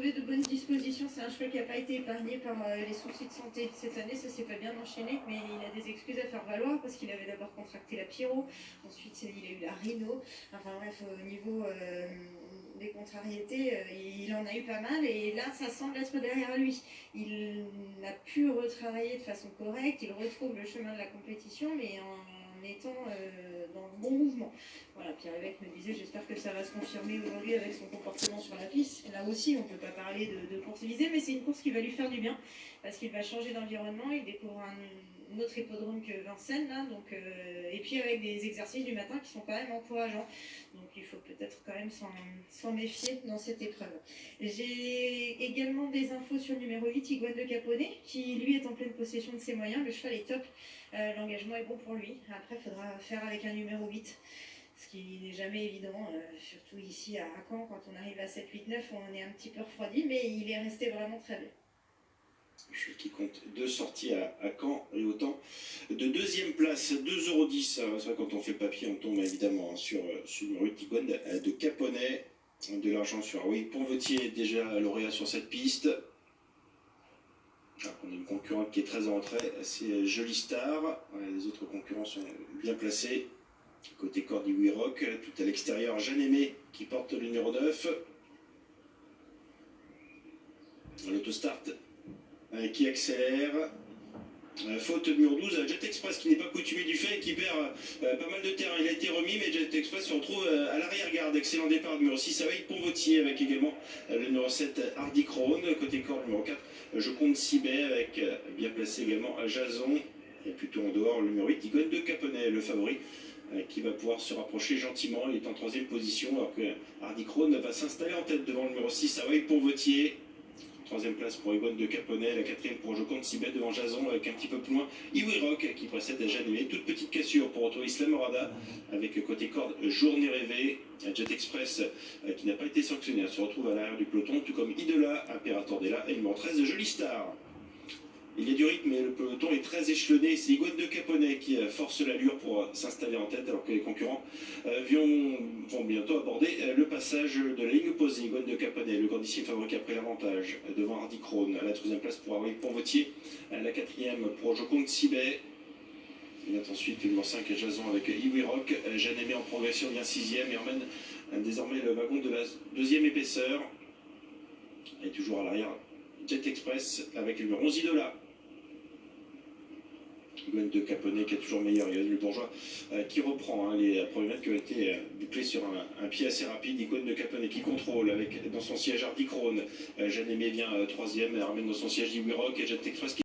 avait de bonnes dispositions. C'est un cheval qui n'a pas été épargné par les soucis de santé. Cette année, ça s'est pas bien enchaîné, mais il a des excuses à faire valoir parce qu'il avait d'abord contracté la pyro, ensuite il a eu la rhino. Enfin bref, au niveau des contrariétés, il en a eu pas mal et là, ça semble être derrière lui. Il a pu retravailler de façon correcte, il retrouve le chemin de la compétition, mais en étant dans le bon mouvement. Voilà, Pierre-Évêque me disait, j'espère que ça va se confirmer aujourd'hui avec son comportement sur la piste. Et là aussi, on ne peut pas parler de course visée, mais c'est une course qui va lui faire du bien, parce qu'il va changer d'environnement, il découvre un autre hippodrome que Vincennes, là, donc, et puis avec des exercices du matin qui sont quand même encourageants. Donc il faut peut-être quand même s'en méfier dans cette épreuve. J'ai également des infos sur le numéro 8, Iguane de Caponnet, qui lui est en pleine possession de ses moyens. Le cheval est top, l'engagement est bon pour lui. Après, il faudra faire avec un numéro 8, ce qui n'est jamais évident, surtout ici à Caen, quand on arrive à 7, 8, 9, on est un petit peu refroidi, mais il est resté vraiment très bien. Je qui compte 2 sorties à Caen et autant de deuxième place, 2,10 €. C'est vrai, quand on fait le papier, on tombe évidemment sur le numéro 8, Iguane de Caponnet. De l'argent sur Pourvotier, déjà lauréat sur cette piste. On a une concurrente qui est très en retrait, c'est Jolie Star. Les autres concurrents sont bien placés. Côté Cordy Rock, tout à l'extérieur, Jeanne Aimé qui porte le numéro 9. L'autostart qui accélère. Faute numéro 12, Jet Express qui n'est pas coutumé du fait et qui perd pas mal de terrain. Il a été remis, mais Jet Express se retrouve à l'arrière-garde. Excellent départ numéro 6, avec Pourvotier, avec également le numéro 7, Hardy Crown. Côté corps numéro 4, je compte Sibet, avec bien placé également Jason. Et plutôt en dehors, le numéro 8, Iguane de Caponnet, le favori, qui va pouvoir se rapprocher gentiment. Il est en 3e position, alors que Hardy Crown va s'installer en tête devant le numéro 6, avec Pourvotier. 3e place pour Iguane de Caponnet, la 4e pour Je compte Sibet devant Jason, avec un petit peu plus loin Iwi Rock qui précède Jeanne Aimé. Toute petite cassure pour retrouver Islam Morada, avec côté corde Journée Rêvée. Jet Express qui n'a pas été sanctionné, se retrouve à l'arrière du peloton, tout comme Idola, Imperator Della et numéro 13, Jolie Star. Il y a du rythme, mais le peloton est très échelonné. C'est Iguane de Caponnet qui force l'allure pour s'installer en tête, alors que les concurrents vont bientôt aborder le passage de la ligne opposée. Iguane de Caponnet, le grandissime favori qui a pris l'avantage devant Hardy Crown. À la 3e place pour Henri Pourvotier, la 4e pour Je compte Sibet. Il y a ensuite le numéro 5, Jason, avec Iwi Rock. Jeanne Aimé en progression, vient 6e et emmène désormais le wagon de la 2e épaisseur. Et toujours à l'arrière, Jet Express avec le numéro 11, Idola. Iguane de Caponnet qui est toujours meilleur. Il y a le bourgeois qui reprend les premiers mètres qui ont été bouclés sur un pied assez rapide. Iguane de Caponnet qui contrôle avec dans son siège Hardy Crown. Jeanne Aimé vient 3e et ramène dans son siège Iwi Rock et Jet Express qui